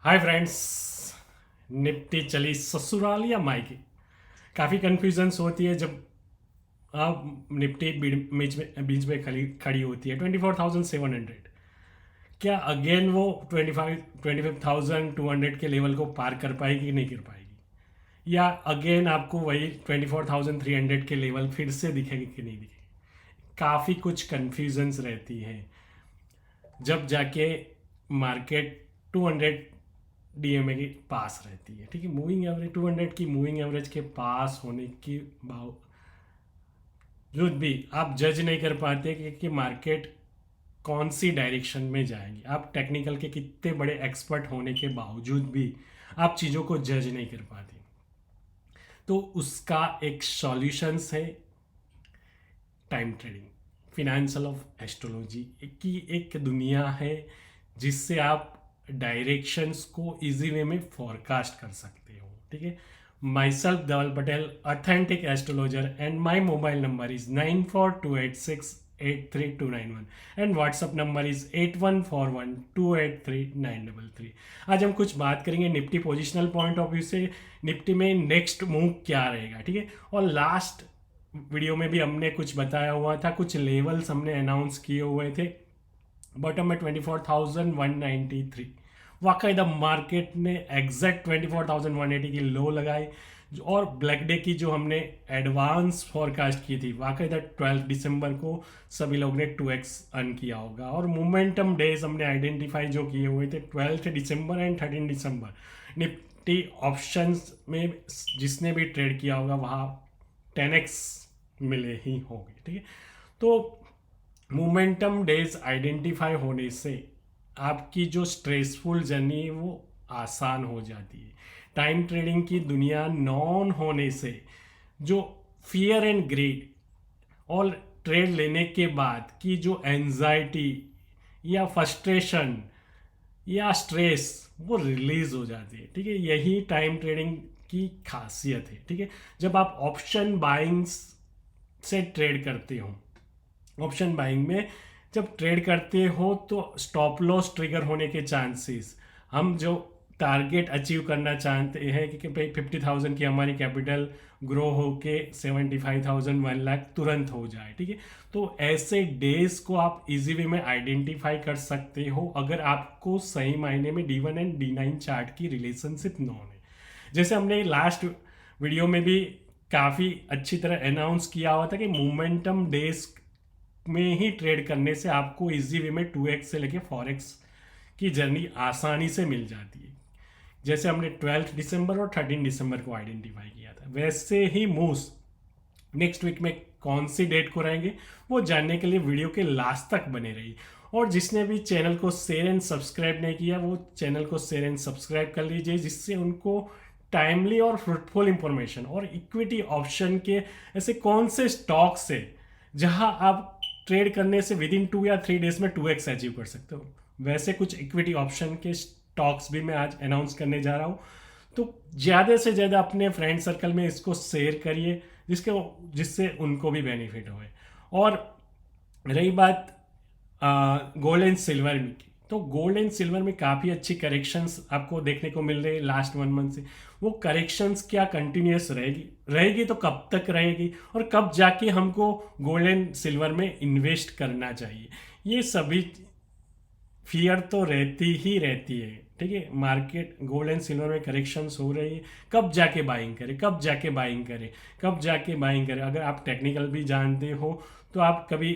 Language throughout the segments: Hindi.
Hi friends. निफ्टी चली ससुराल या मायके? काफ़ी कन्फ्यूजन्स होती है जब आप निफ्टी बीच में खड़ी खड़ी होती है 24,700। क्या अगेन वो 25,200 के लेवल को पार कर पाएगी कि नहीं कर पाएगी, या अगेन आपको वही 24,300 के लेवल फिर से दिखेगी कि नहीं दिखेगी? काफ़ी कुछ कन्फ्यूजन्स रहती है जब जाके मार्केट 200 डीएमए के पास रहती है। ठीक है, मूविंग एवरेज 200 की मूविंग एवरेज के पास होने के बावजूद भी आप जज नहीं कर पाते कि मार्केट कौन सी डायरेक्शन में जाएगी। आप टेक्निकल के कितने बड़े एक्सपर्ट होने के बावजूद भी आप चीज़ों को जज नहीं कर पाते। तो उसका एक सॉल्यूशंस है time trading, financial of astrology की एक दुनिया है जिससे आप डायरेक्शंस को इजी वे में फॉरकास्ट कर सकते हो। ठीक है, myself Dhaval Patel, authentic astrologer, and my mobile number is 9428683291 and WhatsApp number is 8141283933। आज हम कुछ बात करेंगे Nifty positional point of view से, निफ्टी में नेक्स्ट मूव क्या रहेगा। ठीक है, और लास्ट वीडियो में भी हमने कुछ बताया हुआ था, कुछ लेवल्स हमने अनाउंस किए हुए थे। बॉटम में 24,193, वाकईदा मार्केट ने एग्जैक्ट 24,180 की लो लगाई। और ब्लैक डे की जो हमने एडवांस फॉरकास्ट की थी, वाकईदा 12 दिसंबर को सभी लोग ने 2x अर्न किया होगा। और मोमेंटम डेज हमने आइडेंटिफाई जो किए हुए थे 12 दिसंबर एंड 13 दिसंबर। निफ्टी ऑप्शंस में जिसने भी ट्रेड किया होगा वहाँ 10x मिले ही होंगे। ठीक है, तो मोमेंटम डेज आइडेंटिफाई होने से आपकी जो स्ट्रेसफुल जर्नी है वो आसान हो जाती है। टाइम ट्रेडिंग की दुनिया नॉन होने से जो फियर एंड ग्रीड और ट्रेड लेने के बाद की जो एंजाइटी या फ्रस्ट्रेशन या स्ट्रेस वो रिलीज हो जाती है। ठीक है, यही टाइम ट्रेडिंग की खासियत है। ठीक है, जब आप ऑप्शन बाइंग से ट्रेड करते हो, ऑप्शन बाइंग में जब ट्रेड करते हो तो स्टॉप लॉस ट्रिगर होने के चांसेस, हम जो टारगेट अचीव करना चाहते हैं कि भाई 50,000 की हमारी कैपिटल ग्रो होके 75,000 1 लाख तुरंत हो जाए। ठीक है, तो ऐसे डेज को आप इजी वे में आइडेंटिफाई कर सकते हो अगर आपको सही मायने में D1 एंड D9 चार्ट की रिलेशनशिप नॉन है। जैसे हमने लास्ट वीडियो में भी काफ़ी अच्छी तरह अनाउंस किया हुआ था कि मोमेंटम डेज में ही ट्रेड करने से आपको इजी वे में 2x से लेके 4x की जर्नी आसानी से मिल जाती है। जैसे हमने 12 दिसंबर और 13 दिसंबर को आइडेंटिफाई किया था, वैसे ही मूव्स नेक्स्ट वीक में कौन सी डेट को रहेंगे वो जानने के लिए वीडियो के लास्ट तक बने रही। और जिसने भी चैनल को शेयर एंड सब्सक्राइब नहीं किया वो चैनल को शेयर एंड सब्सक्राइब कर लीजिए, जिससे उनको टाइमली और फ्रूटफुल इंफॉर्मेशन और इक्विटी ऑप्शन के ऐसे कौन से स्टॉक्स है जहां आप ट्रेड करने से विद इन 2 या 3 डेज में 2x अचीव कर सकते हो, वैसे कुछ इक्विटी ऑप्शन के स्टॉक्स भी मैं आज अनाउंस करने जा रहा हूँ। तो ज़्यादा से ज़्यादा अपने फ्रेंड सर्कल में इसको शेयर करिए जिससे उनको भी बेनिफिट होए। और रही बात गोल्ड एंड सिल्वर में की, तो गोल्ड एंड सिल्वर में काफ़ी अच्छी करेक्शंस आपको देखने को मिल रही है लास्ट 1 मंथ से। वो करेक्शंस क्या कंटिन्यूस रहेगी तो कब तक रहेगी, और कब जाके हमको गोल्ड एंड सिल्वर में इन्वेस्ट करना चाहिए, ये सभी फियर तो रहती ही रहती है। ठीक है, मार्केट गोल्ड एंड सिल्वर में करेक्शंस हो रही है, कब जाके बाइंग करें, कब जाके बाइंग करें, कब जाके बाइंग करें। अगर आप टेक्निकल भी जानते हो तो आप कभी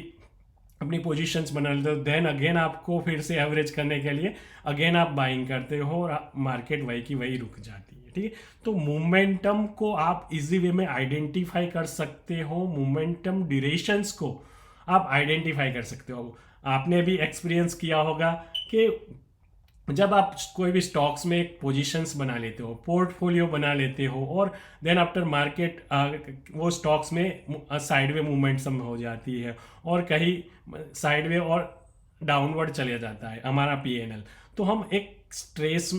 अपनी पोजीशंस बना लेते हो, देन अगेन आपको फिर से एवरेज करने के लिए अगेन आप बाइंग करते हो और मार्केट वही की वही रुक जाती है। ठीक है, तो मोमेंटम को आप इजी वे में आइडेंटिफाई कर सकते हो, मोमेंटम ड्यूरेशंस को आप आइडेंटिफाई कर सकते हो। आपने भी एक्सपीरियंस किया होगा कि जब आप कोई भी स्टॉक्स में एक पोजीशंस बना लेते हो, पोर्टफोलियो बना लेते हो, और देन आफ्टर मार्केट वो स्टॉक्स में साइडवे मूवमेंट्सम हो जाती है और कहीं साइडवे और डाउनवर्ड चले जाता है हमारा पीएनएल, तो हम एक स्ट्रेस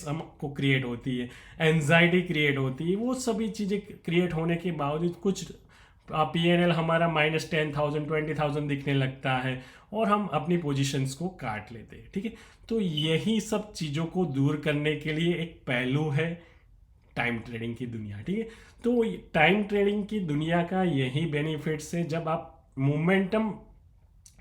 हमको क्रिएट होती है, एंजाइटी क्रिएट होती है। वो सभी चीज़ें क्रिएट होने के बावजूद कुछ PNL हमारा -10,000 20,000 दिखने लगता है और हम अपनी पोजीशंस को काट लेते हैं, ठीक है। तो यही सब चीज़ों को दूर करने के लिए एक पहलू है टाइम ट्रेडिंग की दुनिया, ठीक है। तो टाइम ट्रेडिंग की दुनिया का यही बेनिफिट्स है, जब आप मोमेंटम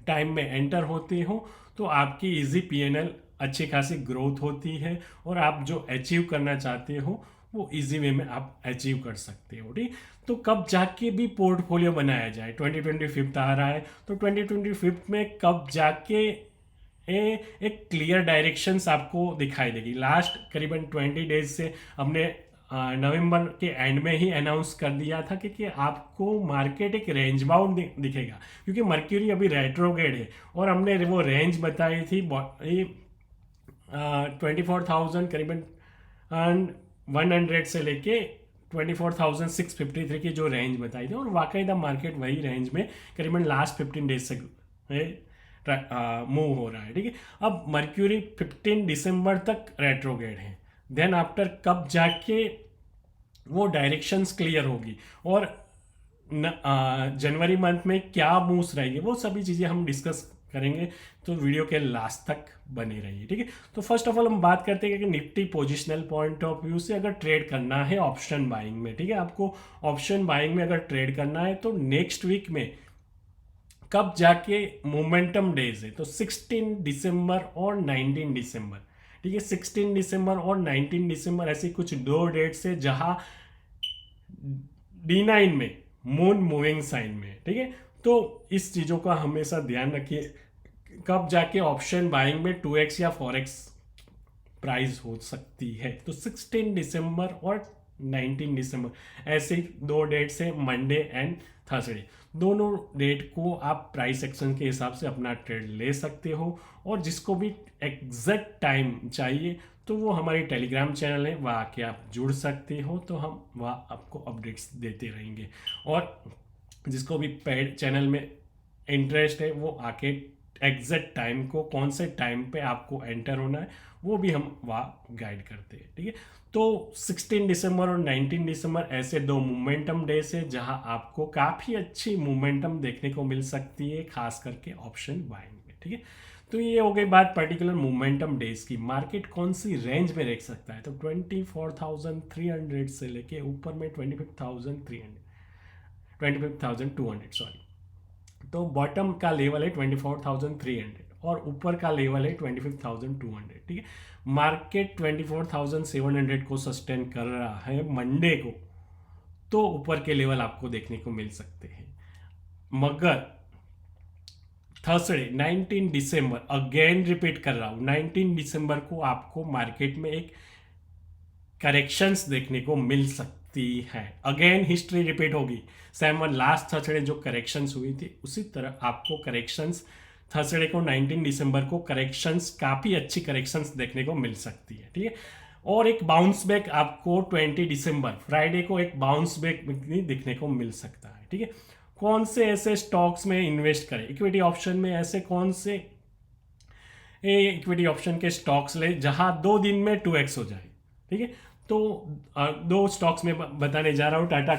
टाइम में एंटर होते हो तो आपकी इजी PNL अच्छी खासी ग्रोथ होती है और आप जो अचीव करना चाहते हो वो इजी वे में आप अचीव कर सकते हो, ठीक। तो कब जाके भी पोर्टफोलियो बनाया जाए, 2025 आ रहा है तो 2025 में कब जाके एक क्लियर डायरेक्शंस आपको दिखाई देगी। लास्ट करीबन 20 डेज से हमने नवंबर के एंड में ही अनाउंस कर दिया था कि आपको मार्केट एक रेंज बाउंड दिखेगा, क्योंकि मर्क्यूरी अभी रेट्रोग्रेड है और हमने वो रेंज बताई थी 24,000 करीबन 100 से लेके 24,653 की जो रेंज बताई थी, और वाकईदा मार्केट वही रेंज में करीबन लास्ट 15 डेज से मूव हो रहा है, ठीक है। अब मर्क्यूरी 15 दिसंबर तक रेट्रोग्रेड है, देन आफ्टर कब जाके वो डायरेक्शंस क्लियर होगी और जनवरी मंथ में क्या मूव्स रहेंगे, वो सभी चीज़ें हम डिस्कस करेंगे, तो वीडियो के लास्ट तक बने रहिए, ठीक है। तो फर्स्ट ऑफ ऑल हम बात करते हैं कि Nifty positional point of view से अगर ट्रेड करना है ऑप्शन बाइंग में, ठीक है, आपको ऑप्शन बाइंग में अगर ट्रेड करना है तो नेक्स्ट वीक में कब जाके मोमेंटम डेज है, तो 16 दिसंबर और 19 दिसंबर, ठीक है। 16 दिसंबर और 19 दिसंबर ऐसी कुछ दो डेट्स है जहां D9 में मून मूविंग साइन में, ठीक है। तो इस चीज़ों का हमेशा ध्यान रखिए, कब जाके ऑप्शन बाइंग में 2x या 4x प्राइस हो सकती है। तो 16 दिसंबर और 19 दिसंबर ऐसे दो डेट्स है, मंडे एंड थर्सडे। दोनों डेट को आप प्राइस एक्शन के हिसाब से अपना ट्रेड ले सकते हो, और जिसको भी एग्जैक्ट टाइम चाहिए तो वो हमारी टेलीग्राम चैनल है, वहाँ आके आप जुड़ सकते हो, तो हम वहाँ आपको अपडेट्स देते रहेंगे। और जिसको भी पेड चैनल में इंटरेस्ट है वो आके एग्जैक्ट टाइम को, कौन से टाइम पे आपको एंटर होना है, वो भी हम वहाँ गाइड करते हैं, ठीक है। तो 16 दिसंबर और 19 दिसंबर ऐसे दो मोमेंटम डेज है जहां आपको काफ़ी अच्छी मोमेंटम देखने को मिल सकती है, खास करके ऑप्शन बाइंग में, ठीक है। तो ये हो गई बात पर्टिकुलर मोमेंटम डेज की। मार्केट कौन सी रेंज में रख सकता है, तो 24,300 से लेके ऊपर में 25,200 सॉरी। तो बॉटम का लेवल है 24,300 और ऊपर का लेवल है 25,200, ठीक है। मार्केट 24,700 को सस्टेन कर रहा है मंडे को, तो ऊपर के लेवल आपको देखने को मिल सकते हैं। मगर थर्सडे 19 दिसंबर, अगेन रिपीट कर रहा हूँ, 19 दिसंबर को आपको मार्केट में एक करेक्शंस देखने को मिल सकती है। अगेन हिस्ट्री रिपीट होगी, सेम लास्ट थर्सडे जो करेक्शंस हुई थी उसी तरह आपको करेक्शंस थर्सडे को 19 दिसंबर को करेक्शंस, काफ़ी अच्छी करेक्शंस देखने को मिल सकती है, ठीक है। और एक बाउंस बैक आपको 20 दिसंबर फ्राइडे को एक बाउंस बैक भी देखने को मिल सकता है, ठीक है। कौन से ऐसे स्टॉक्स में इन्वेस्ट करें, इक्विटी ऑप्शन में ऐसे कौन से इक्विटी ऑप्शन के स्टॉक्स ले जहां 2 दिन में 2x हो जाए, ठीक है। तो दो स्टॉक्स में बताने जा रहा हूं, Tata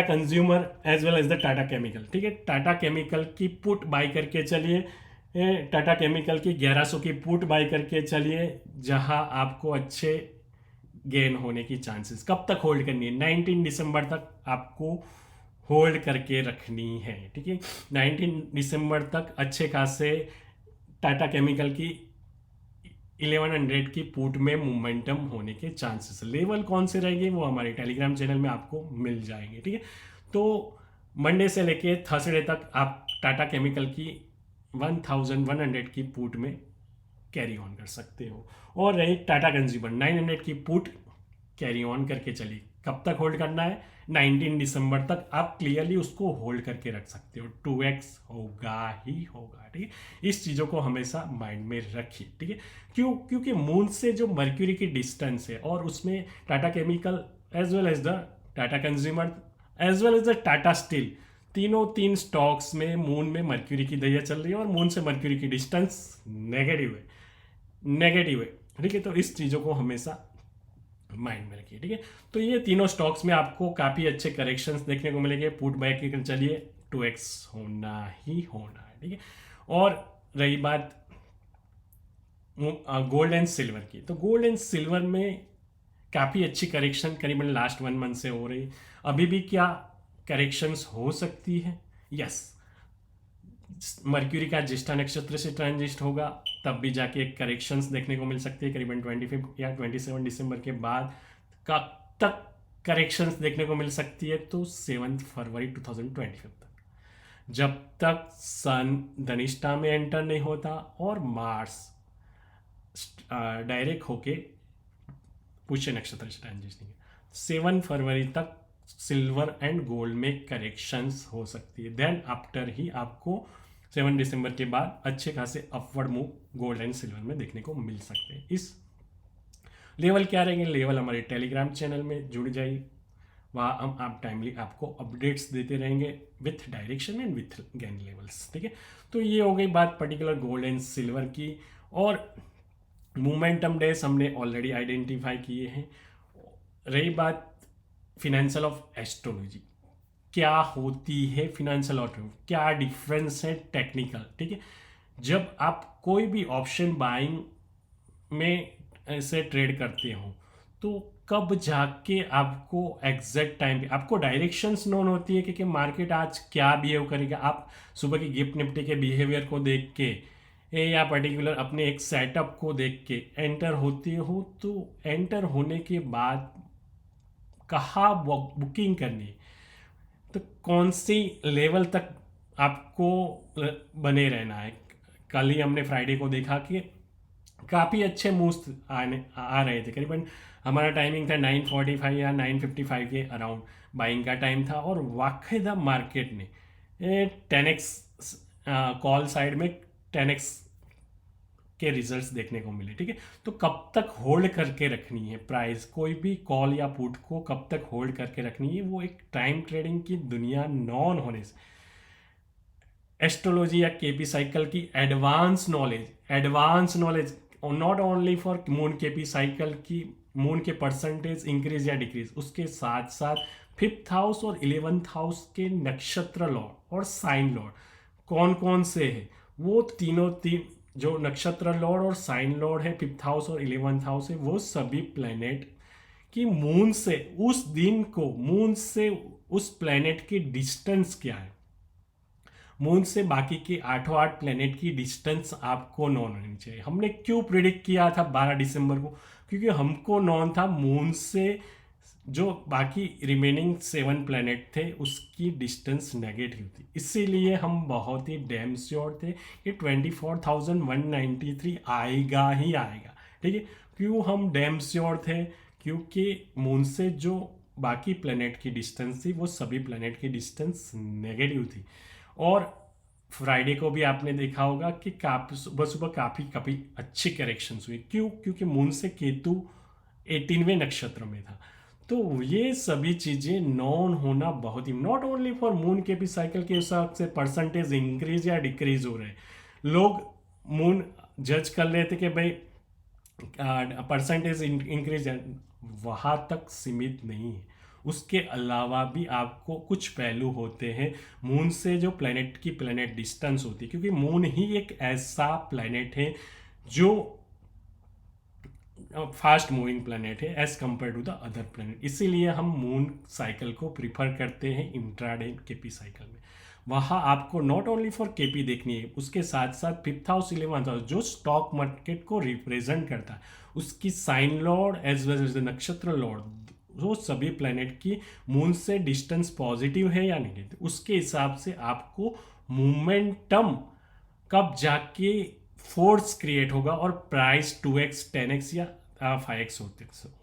consumer as well as the Tata chemical, ठीक है। टाटा केमिकल की पुट बाई करके चलिए, टाटा केमिकल की 1100 की पुट बाई करके चलिए, जहां आपको अच्छे गेन होने की चांसेस। कब तक होल्ड करनी है, 19 दिसंबर तक आपको होल्ड करके रखनी है, ठीक है। 19 दिसंबर तक अच्छे खासे टाटा केमिकल की 1100 की पुट में मोमेंटम होने के चांसेस। लेवल कौन से रहेंगे वो हमारे टेलीग्राम चैनल में आपको मिल जाएंगे, ठीक है। तो मंडे से लेके थर्सडे तक आप टाटा केमिकल की 1100 की पुट में कैरी ऑन कर सकते हो। और रही टाटा कंज्यूमर 900 की पुट कैरी ऑन करके चली, कब तक होल्ड करना है, 19 दिसंबर तक आप क्लियरली उसको होल्ड करके रख सकते हो, 2x होगा ही होगा, ठीक है। इस चीज़ों को हमेशा माइंड में रखिए, ठीक है। क्योंकि मून से जो मर्क्यूरी की डिस्टेंस है और उसमें Tata chemical as well as the Tata consumer as well as the Tata steel, तीन स्टॉक्स में मून में मर्क्यूरी की दैया चल रही है और मून से मर्क्यूरी की डिस्टेंस नेगेटिव है, ठीक है। तो इस चीज़ों को हमेशा माइंड में रखिए, ठीक है। तो ये तीनों स्टॉक्स में आपको काफ़ी अच्छे करेक्शंस देखने को मिलेंगे। पुट बैक के चलिए 2x होना ही होना है, ठीक है। और रही बात गोल्ड एंड सिल्वर की, तो गोल्ड एंड सिल्वर में काफ़ी अच्छी करेक्शन करीबन लास्ट 1 मंथ से हो रही। अभी भी क्या करेक्शंस हो सकती है? यस, मर्क्यूरी का ज्येष्ठा नक्षत्र से ट्रांजिट होगा, तब भी जाके एक करेक्शंस देखने को मिल सकती है करीबन 25 या 27 दिसंबर के बाद। कब तक करेक्शंस देखने को मिल सकती है? तो 7 फरवरी 2025 तक, जब तक सन धनिष्ठा में एंटर नहीं होता और मार्स डायरेक्ट होके पुष्य नक्षत्र से ट्रांजिट नहीं है। 7 फरवरी तक सिल्वर एंड गोल्ड में करेक्शंस हो सकती है। देन आफ्टर ही आपको 7 दिसंबर के बाद अच्छे खासे upward move gold and silver में देखने को मिल सकते हैं। इस लेवल क्या रहेंगे? लेवल हमारे टेलीग्राम चैनल में जुड़ जाइए, वहाँ हम आप टाइमली आपको अपडेट्स देते रहेंगे with direction and with gain levels, ठीक है। तो ये हो गई बात पर्टिकुलर गोल्ड एंड सिल्वर की। और मोमेंटम डेज हमने ऑलरेडी आइडेंटिफाई किए हैं। रही बात फिनेंशियल ऑफ एस्ट्रोलॉजी, क्या होती है फिनेंशियल ऑफ, क्या डिफरेंस है टेक्निकल, ठीक है। जब आप कोई भी ऑप्शन बाइंग में ऐसे ट्रेड करते हो तो कब जाके आपको एग्जैक्ट टाइम पे आपको डायरेक्शंस नोन होती है कि मार्केट आज क्या बिहेव करेगा। आप सुबह की गिफ्ट निफ्टी के बिहेवियर को देख के या पर्टिकुलर अपने एक सेटअप को देख के एंटर होते हो, तो एंटर होने के बाद कहाँ बुकिंग करनी है, तो कौन सी लेवल तक आपको बने रहना है। कल ही हमने फ्राइडे को देखा कि काफ़ी अच्छे मूव्स आ रहे थे। करीबन हमारा टाइमिंग था 9:45 या 9:55 के अराउंड बाइंग का टाइम था, और वाकईदा मार्केट ने 10x कॉल साइड में 10x के रिजल्ट्स देखने को मिले, ठीक है। तो कब तक होल्ड करके रखनी है प्राइस, कोई भी कॉल या पुट को कब तक होल्ड करके रखनी है, वो एक टाइम ट्रेडिंग की दुनिया नॉन होने से एस्ट्रोलॉजी या केपी साइकिल की advance knowledge not only for moon KP cycle की मून के परसेंटेज इंक्रीज या डिक्रीज, उसके साथ साथ 5th हाउस और 11th हाउस के नक्षत्र लॉर्ड और साइन लॉर्ड कौन कौन से है, वो तीनों जो नक्षत्र लॉर्ड और साइन लॉर्ड है 5th हाउस और 11th हाउस है, वो सभी प्लेनेट की मून से उस दिन को मून से उस प्लेनेट की डिस्टेंस क्या है, मून से बाकी के 8 प्लेनेट की डिस्टेंस आपको नॉन होनी चाहिए। हमने क्यों प्रिडिक्ट किया था 12 दिसंबर को? क्योंकि हमको नॉन था मून से जो बाकी रिमेनिंग 7 प्लेनेट थे उसकी डिस्टेंस नेगेटिव थी, इसीलिए हम बहुत ही डैम श्योर थे कि 24,193 आएगा ही आएगा, ठीक है। क्यों हम डैम श्योर थे? क्योंकि मून से जो बाकी प्लेनेट की डिस्टेंस थी वो सभी प्लेनेट की डिस्टेंस नेगेटिव थी। और फ्राइडे को भी आपने देखा होगा कि सुबह सुबह काफ़ी अच्छी करेक्शंस हुई। क्यों? क्योंकि मून से केतु 18वें नक्षत्र में था। तो ये सभी चीज़ें नॉन होना बहुत ही, नॉट ओनली फॉर मून के भी साइकिल के हिसाब से परसेंटेज इंक्रीज या डिक्रीज हो रहे हैं। लोग मून जज कर रहे थे कि भाई परसेंटेज इंक्रीज है, वहाँ तक सीमित नहीं है। उसके अलावा भी आपको कुछ पहलू होते हैं मून से जो प्लेनेट डिस्टेंस होती है, क्योंकि मून ही एक ऐसा प्लेनेट है जो फास्ट मूविंग प्लेनेट है as compared to the other planet. इसीलिए हम मून साइकिल को प्रिफर करते हैं इंट्राडे केपी साइकिल में। वहाँ आपको नॉट ओनली फॉर केपी देखनी है, उसके साथ साथ 5th हाउस 11th हाउस जो स्टॉक मार्केट को रिप्रेजेंट करता है, उसकी sign lord as well as नक्षत्र लॉर्ड, वो सभी प्लेनेट की मून से डिस्टेंस पॉजिटिव है या नेगेटिव, उसके हिसाब से आपको मोमेंटम कब जाके फोर्स क्रिएट होगा और प्राइस 2x 10x या 5x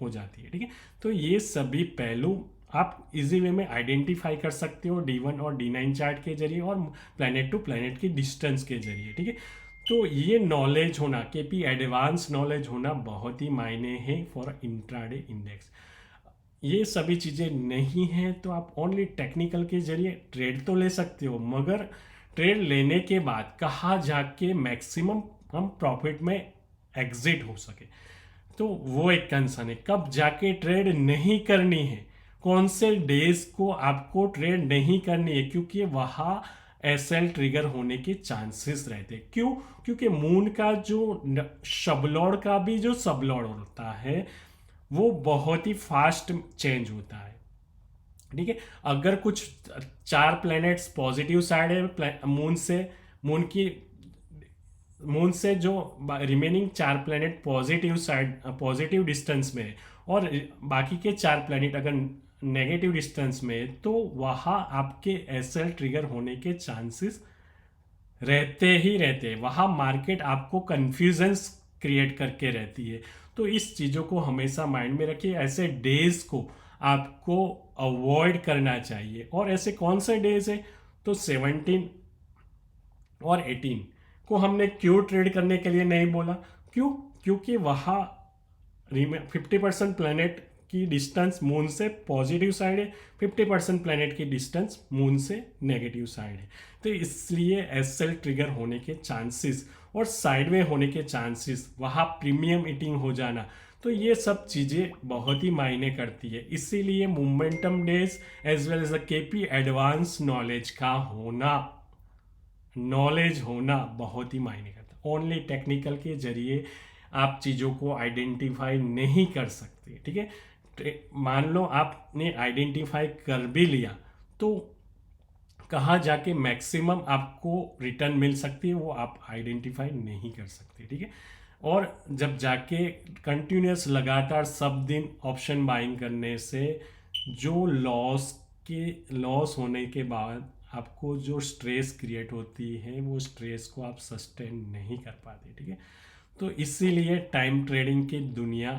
हो जाती है, ठीक है। तो ये सभी पहलू आप इजी वे में आइडेंटिफाई कर सकते हो D1 और D9 चार्ट के जरिए और प्लेनेट टू प्लेनेट की डिस्टेंस के जरिए, ठीक है। तो ये नॉलेज होना, केपी एडवांस नॉलेज होना बहुत ही मायने है फॉर इंट्राडे इंडेक्स। ये सभी चीज़ें नहीं हैं तो आप ओनली टेक्निकल के जरिए ट्रेड तो ले सकते हो, मगर ट्रेड लेने के बाद कहाँ जाके मैक्सिमम हम प्रॉफिट में एग्जिट हो सके। तो वो एक कंसर्न है, कब जाके ट्रेड नहीं करनी है, कौन से डेज को आपको ट्रेड नहीं करनी है, क्योंकि वहाँ एसएल ट्रिगर होने के चांसेस रहते हैं। क्यों? क्योंकि मून का जो शबलॉर्ड का भी जो सबलॉर्ड होता है वो बहुत ही फास्ट चेंज होता है। ठीक है, अगर कुछ 4 प्लैनेट्स पॉजिटिव साइड है मून से, मून की मून से जो remaining 4 planet positive side positive distance में है, और बाकी के 4 प्लैनेट अगर नेगेटिव डिस्टेंस में है, तो वहाँ आपके एसएल ट्रिगर होने के चांसेस रहते ही रहते हैं। वहाँ मार्केट आपको कन्फ्यूजन्स क्रिएट करके रहती है। तो इस चीज़ों को हमेशा माइंड में रखिए, ऐसे डेज को आपको अवॉइड करना चाहिए। और ऐसे कौन से डेज है? तो 17 और 18 को हमने क्यों ट्रेड करने के लिए नहीं बोला? क्यों? क्योंकि वहाँ 50% प्लैनेट की डिस्टेंस मून से पॉजिटिव साइड है, 50% प्लैनेट की डिस्टेंस मून से नेगेटिव साइड है। तो इसलिए एसएल ट्रिगर होने के चांसेस और साइडवे होने के चांसेस, वहाँ प्रीमियम ईटिंग हो जाना, तो ये सब चीज़ें बहुत ही मायने करती है। इसीलिए momentum days as well as the KP advance knowledge होना बहुत ही मायने करता है। ओनली टेक्निकल के जरिए आप चीज़ों को आइडेंटिफाई नहीं कर सकते। ठीक है, मान लो आपने आइडेंटिफाई कर भी लिया, तो कहाँ जाके मैक्सिमम आपको रिटर्न मिल सकती है वो आप आइडेंटिफाई नहीं कर सकते। ठीक है, और जब जाके कंटिन्यूस लगातार सब दिन ऑप्शन बाइंग करने से जो लॉस होने के बाद आपको जो स्ट्रेस क्रिएट होती है, वो स्ट्रेस को आप सस्टेन नहीं कर पाते। ठीक है, तो इसीलिए टाइम ट्रेडिंग की दुनिया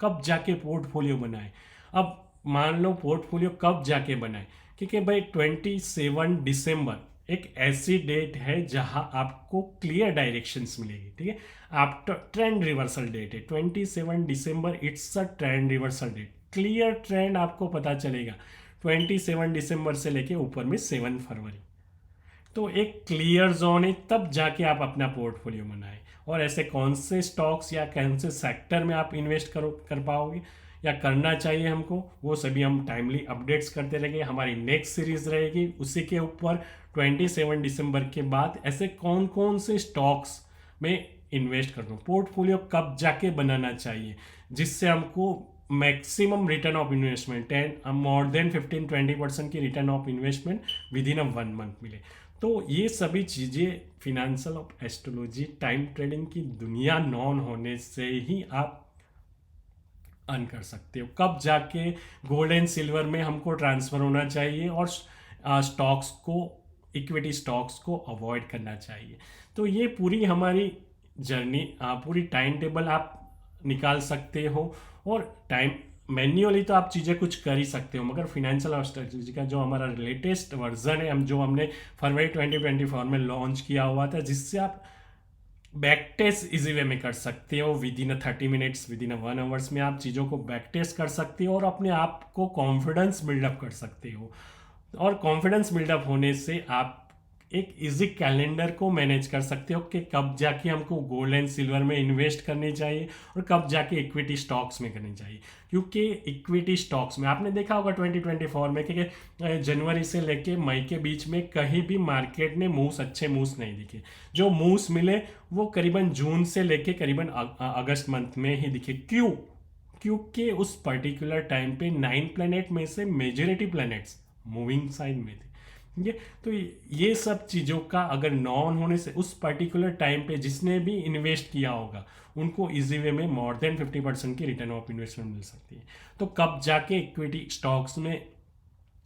कब जाके पोर्टफोलियो बनाए। अब मान लो पोर्टफोलियो कब जाके बनाए, क्योंकि भाई 27 दिसंबर एक ऐसी डेट है जहां आपको क्लियर डायरेक्शंस मिलेगी। ठीक है, आफ्टर ट्रेंड रिवर्सल डेट है 27 दिसंबर, it's a trend reversal date, clear trend आपको पता चलेगा 27 दिसंबर से लेके ऊपर में 7 फरवरी। तो एक क्लियर जोन है, तब जाके आप अपना पोर्टफोलियो बनाएं। और ऐसे कौन से स्टॉक्स या कौन से सेक्टर में आप इन्वेस्ट कर पाओगे या करना चाहिए हमको, वो सभी हम टाइमली अपडेट्स करते रहेंगे। हमारी नेक्स्ट सीरीज रहेगी उसी के ऊपर। 27 दिसंबर के बाद ऐसे कौन कौन से स्टॉक्स में इन्वेस्ट कर दूँ, पोर्टफोलियो कब जाके बनाना चाहिए जिससे हमको maximum return of investment 10 more than 15-20% की return of investment with in a 1 month मिले। तो ये सभी चीज़ें financial of astrology time trading की दुनिया नॉन होने से ही आप अर्न कर सकते हो। कब जाके गोल्ड एंड सिल्वर में हमको ट्रांसफ़र होना चाहिए और स्टॉक्स को, इक्विटी स्टॉक्स को अवॉइड करना चाहिए। तो ये पूरी हमारी जर्नी, पूरी टाइम टेबल आप निकाल सकते हो। और टाइम मैन्युअली तो आप चीज़ें कुछ कर ही सकते हो, मगर फिनेंशियल स्ट्रेटजी का जो हमारा लेटेस्ट वर्जन है, हमने फरवरी 2024 में लॉन्च किया हुआ था, जिससे आप बैक टेस्ट इजी वे में कर सकते हो। With in 30 minutes, with in 1 hours में आप चीज़ों को बैक टेस्ट कर सकते हो और अपने आप को कॉन्फिडेंस बिल्डअप कर सकते हो। और कॉन्फिडेंस बिल्डअप होने से आप एक इजी कैलेंडर को मैनेज कर सकते हो कि कब जाके हमको गोल्ड एंड सिल्वर में इन्वेस्ट करनी चाहिए और कब जाके इक्विटी स्टॉक्स में करनी चाहिए। क्योंकि इक्विटी स्टॉक्स में आपने देखा होगा 2024 में कि जनवरी से लेके मई के बीच में कहीं भी मार्केट ने अच्छे मूव्स नहीं दिखे। जो मूव्स मिले वो करीबन जून से लेके करीबन अगस्त मंथ में ही दिखे। क्यों? क्योंकि उस पर्टिकुलर टाइम पे 9 प्लैनेट में से मेजॉरिटी प्लैनेट्स मूविंग साइड में थे। ठीक है, तो ये सब चीज़ों का अगर नॉन होने से उस पर्टिकुलर टाइम पे जिसने भी इन्वेस्ट किया होगा उनको इजी वे में मोर देन 50% की रिटर्न ऑफ इन्वेस्टमेंट मिल सकती है। तो कब जाके इक्विटी स्टॉक्स में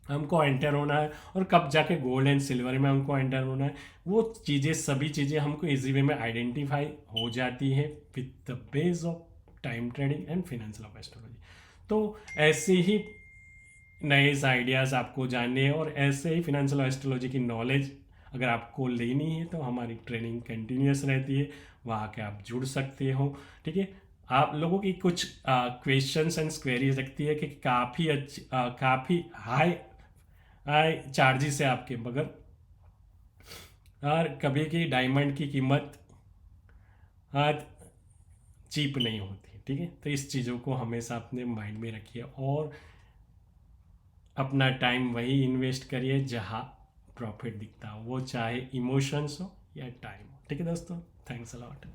हमको एंटर होना है और कब जाके गोल्ड एंड सिल्वर में हमको एंटर होना है, वो चीज़ें, सभी चीज़ें हमको इजी वे में आइडेंटिफाई हो जाती है with the base of time trading and financial of astrology. तो ऐसे ही नए आइडियाज़ आपको जानने हैं और ऐसे ही फिनेंशियल एस्ट्रोलॉजी की नॉलेज अगर आपको लेनी है तो हमारी ट्रेनिंग कंटिन्यूस रहती है, वहाँ के आप जुड़ सकते हो। ठीक है, आप लोगों की कुछ क्वेश्चंस एंड क्वेरीज रखती है कि काफ़ी हाई हाई चार्जेस है आपके, मगर और कभी की डायमंड की कीमत चीप नहीं होती, ठीक है। तो इस चीज़ों को हमेशा अपने माइंड में रखिए और अपना टाइम वही इन्वेस्ट करिए जहाँ प्रॉफिट दिखता हो, वो चाहे इमोशंस हो या टाइम हो, ठीक है दोस्तों। Thanks a lot.